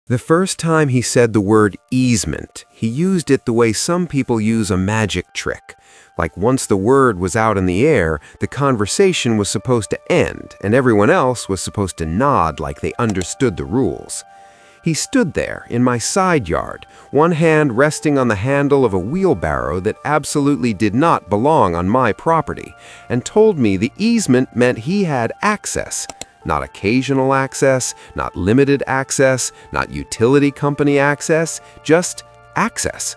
The first time he said the word easement, he used it the way some people use a magic trick. Like once the word was out in the air, the conversation was supposed to end, and everyone else was supposed to nod like they understood the rules. He stood there in my side yard, one hand resting on the handle of a wheelbarrow that absolutely did not belong on my property, and told me the easement meant he had access. Not occasional access, not limited access, not utility company access, just access.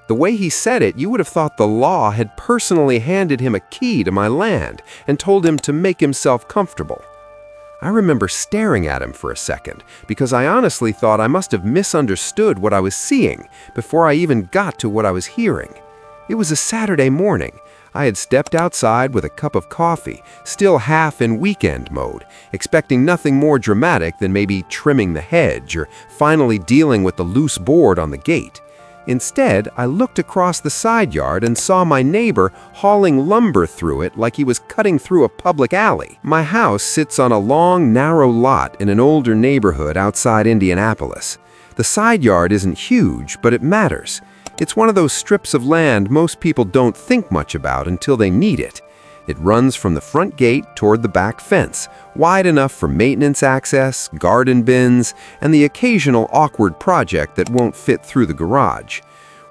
The way he said it, you would have thought the law had personally handed him a key to my land and told him to make himself comfortable. I remember staring at him for a second because I honestly thought I must have misunderstood what I was seeing before I even got to what I was hearing. It was a Saturday morning. I had stepped outside with a cup of coffee, still half in weekend mode, expecting nothing more dramatic than maybe trimming the hedge or finally dealing with the loose board on the gate. Instead, I looked across the side yard and saw my neighbor hauling lumber through it like he was cutting through a public alley. My house sits on a long, narrow lot in an older neighborhood outside Indianapolis. The side yard isn't huge, but it matters. It's one of those strips of land most people don't think much about until they need it. It runs from the front gate toward the back fence, wide enough for maintenance access, garden bins, and the occasional awkward project that won't fit through the garage.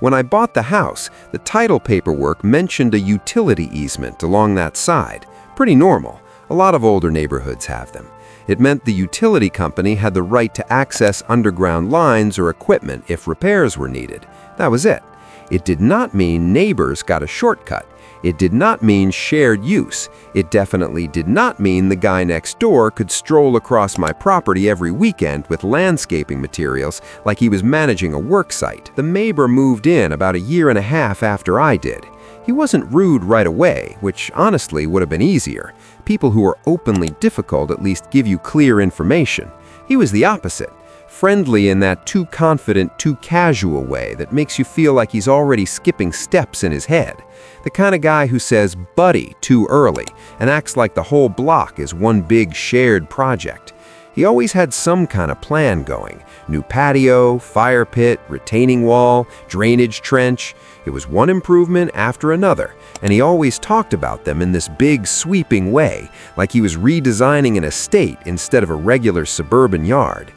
When I bought the house, the title paperwork mentioned a utility easement along that side. Pretty normal. A lot of older neighborhoods have them. It meant the utility company had the right to access underground lines or equipment if repairs were needed. That was it. It did not mean neighbors got a shortcut. It did not mean shared use. It definitely did not mean the guy next door could stroll across my property every weekend with landscaping materials like he was managing a work site. The neighbor moved in about a year and a half after I did. He wasn't rude right away, which honestly would have been easier. People who are openly difficult at least give you clear information. He was the opposite. Friendly in that too confident, too casual way that makes you feel like he's already skipping steps in his head. The kind of guy who says buddy too early and acts like the whole block is one big shared project. He always had some kind of plan going. New patio, fire pit, retaining wall, drainage trench. It was one improvement after another, and he always talked about them in this big sweeping way, like he was redesigning an estate instead of a regular suburban yard.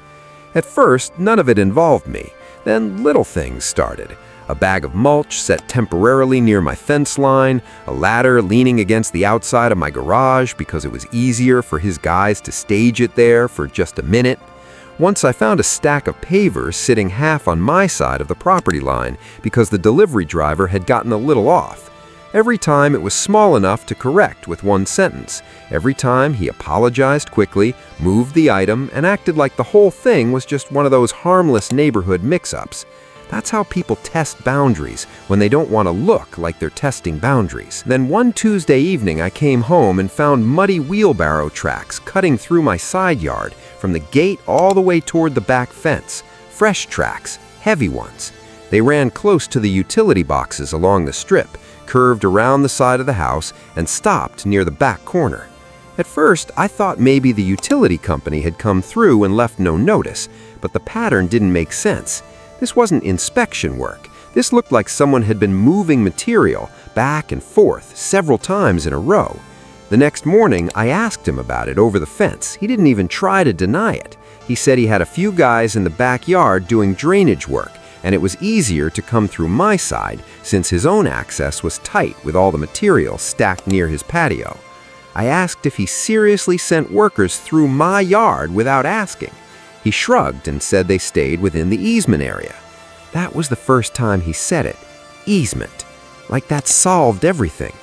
At first, none of it involved me. Then little things started. A bag of mulch set temporarily near my fence line, a ladder leaning against the outside of my garage because it was easier for his guys to stage it there for just a minute. Once I found a stack of pavers sitting half on my side of the property line because the delivery driver had gotten a little off. Every time it was small enough to correct with one sentence. Every time he apologized quickly, moved the item, and acted like the whole thing was just one of those harmless neighborhood mix-ups. That's how people test boundaries when they don't want to look like they're testing boundaries. Then one Tuesday evening I came home and found muddy wheelbarrow tracks cutting through my side yard from the gate all the way toward the back fence. Fresh tracks, heavy ones. They ran close to the utility boxes along the strip, curved around the side of the house, and stopped near the back corner. At first, I thought maybe the utility company had come through and left no notice, but the pattern didn't make sense. This wasn't inspection work. This looked like someone had been moving material back and forth several times in a row. The next morning, I asked him about it over the fence. He didn't even try to deny it. He said he had a few guys in the backyard doing drainage work, and it was easier to come through my side since his own access was tight with all the material stacked near his patio. I asked if he seriously sent workers through my yard without asking. He shrugged and said they stayed within the easement area. That was the first time he said it. Easement. Like that solved everything.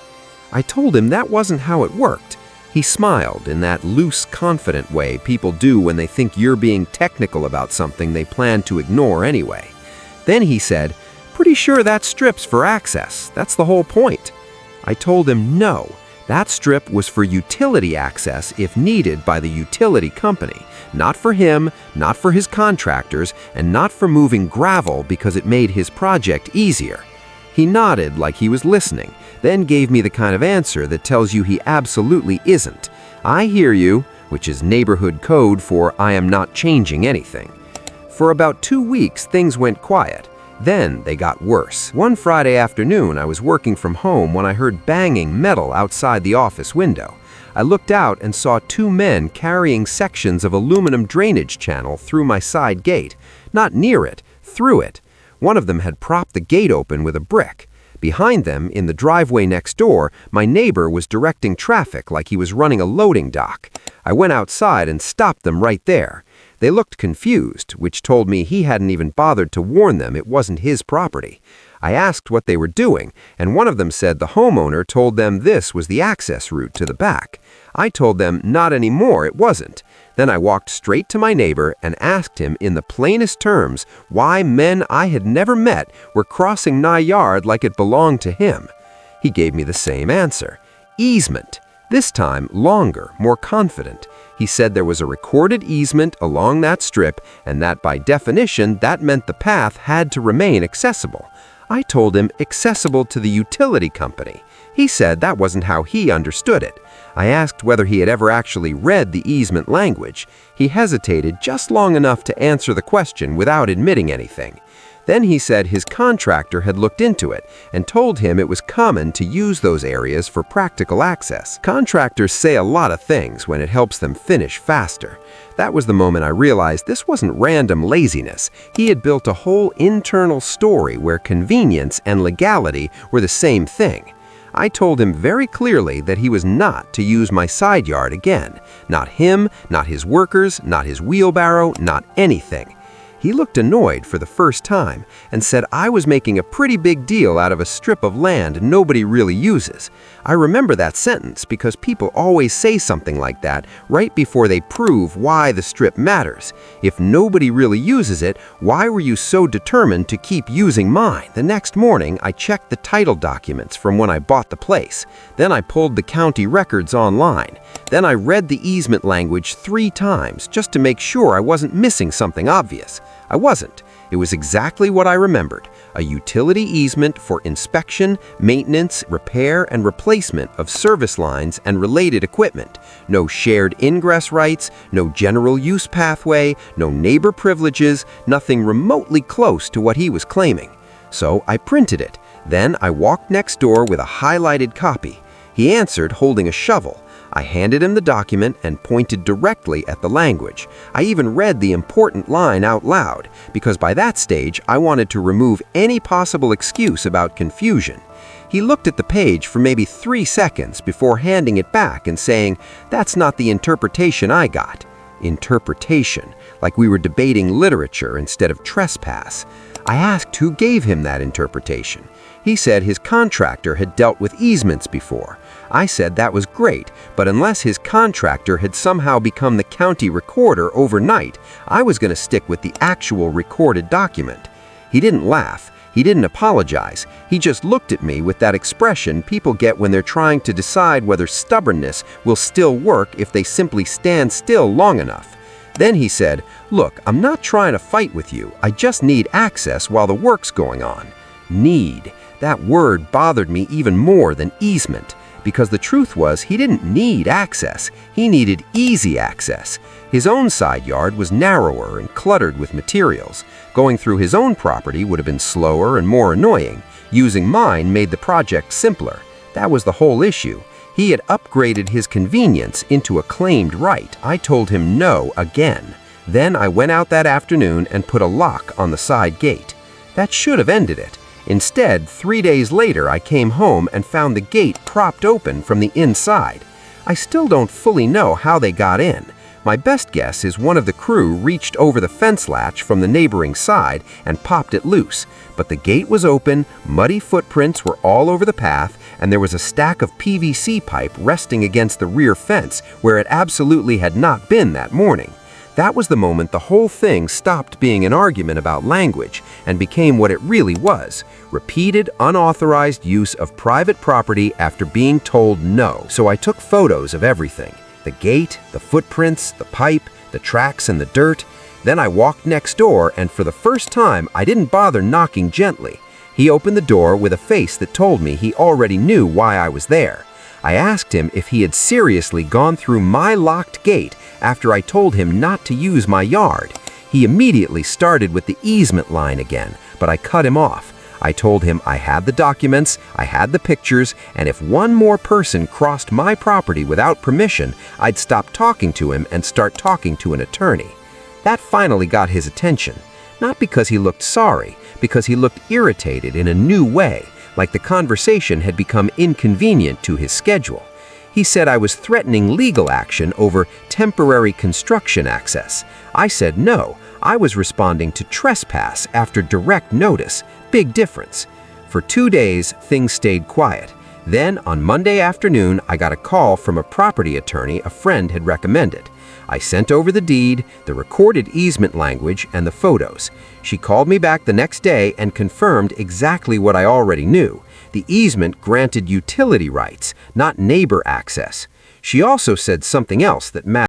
I told him that wasn't how it worked. He smiled in that loose, confident way people do when they think you're being technical about something they plan to ignore anyway. Then he said, "Pretty sure that strip's for access. That's the whole point." I told him no. That strip was for utility access if needed by the utility company, not for him, not for his contractors, and not for moving gravel because it made his project easier. He nodded like he was listening, then gave me the kind of answer that tells you he absolutely isn't. "I hear you," which is neighborhood code for "I am not changing anything." For about 2 weeks, things went quiet. Then they got worse. One Friday afternoon, I was working from home when I heard banging metal outside the office window. I looked out and saw 2 men carrying sections of aluminum drainage channel through my side gate. Not near it, through it. One of them had propped the gate open with a brick. Behind them, in the driveway next door, my neighbor was directing traffic like he was running a loading dock. I went outside and stopped them right there. They looked confused, which told me he hadn't even bothered to warn them it wasn't his property. I asked what they were doing, and one of them said the homeowner told them this was the access route to the back. I told them not anymore, it wasn't. Then I walked straight to my neighbor and asked him in the plainest terms why men I had never met were crossing my yard like it belonged to him. He gave me the same answer. Easement. This time longer, more confident. He said there was a recorded easement along that strip and that by definition that meant the path had to remain accessible. I told him accessible to the utility company. He said that wasn't how he understood it. I asked whether he had ever actually read the easement language. He hesitated just long enough to answer the question without admitting anything. Then he said his contractor had looked into it and told him it was common to use those areas for practical access. Contractors say a lot of things when it helps them finish faster. That was the moment I realized this wasn't random laziness. He had built a whole internal story where convenience and legality were the same thing. I told him very clearly that he was not to use my side yard again. Not him, not his workers, not his wheelbarrow, not anything. He looked annoyed for the first time and said I was making a pretty big deal out of a strip of land nobody really uses. I remember that sentence because people always say something like that right before they prove why the strip matters. If nobody really uses it, why were you so determined to keep using mine? The next morning, I checked the title documents from when I bought the place. Then I pulled the county records online. Then I read the easement language 3 times just to make sure I wasn't missing something obvious. I wasn't. It was exactly what I remembered, a utility easement for inspection, maintenance, repair, and replacement of service lines and related equipment. No shared ingress rights, no general use pathway, no neighbor privileges, nothing remotely close to what he was claiming. So I printed it. Then I walked next door with a highlighted copy. He answered holding a shovel. I handed him the document and pointed directly at the language. I even read the important line out loud, because by that stage I wanted to remove any possible excuse about confusion. He looked at the page for maybe 3 seconds before handing it back and saying, "That's not the interpretation I got." Interpretation, like we were debating literature instead of trespass. I asked who gave him that interpretation. He said his contractor had dealt with easements before. I said that was great, but unless his contractor had somehow become the county recorder overnight, I was going to stick with the actual recorded document. He didn't laugh. He didn't apologize. He just looked at me with that expression people get when they're trying to decide whether stubbornness will still work if they simply stand still long enough. Then he said, "Look, I'm not trying to fight with you. I just need access while the work's going on." Need. That word bothered me even more than easement, because the truth was he didn't need access. He needed easy access. His own side yard was narrower and cluttered with materials. Going through his own property would have been slower and more annoying. Using mine made the project simpler. That was the whole issue. He had upgraded his convenience into a claimed right. I told him no again. Then I went out that afternoon and put a lock on the side gate. That should have ended it. Instead, 3 days later, I came home and found the gate propped open from the inside. I still don't fully know how they got in. My best guess is one of the crew reached over the fence latch from the neighboring side and popped it loose. But the gate was open, muddy footprints were all over the path, and there was a stack of PVC pipe resting against the rear fence where it absolutely had not been that morning. That was the moment the whole thing stopped being an argument about language and became what it really was: repeated, unauthorized use of private property after being told no. So I took photos of everything: the gate, the footprints, the pipe, the tracks and the dirt. Then I walked next door, and for the first time, I didn't bother knocking gently. He opened the door with a face that told me he already knew why I was there. I asked him if he had seriously gone through my locked gate after I told him not to use my yard. He immediately started with the easement line again, but I cut him off. I told him I had the documents, I had the pictures, and if one more person crossed my property without permission, I'd stop talking to him and start talking to an attorney. That finally got his attention. Not because he looked sorry, because he looked irritated in a new way, like the conversation had become inconvenient to his schedule. He said I was threatening legal action over temporary construction access. I said no, I was responding to trespass after direct notice. Big difference. For 2 days, things stayed quiet. Then, on Monday afternoon, I got a call from a property attorney a friend had recommended. I sent over the deed, the recorded easement language, and the photos. She called me back the next day and confirmed exactly what I already knew. The easement granted utility rights, not neighbor access. She also said something else that mattered.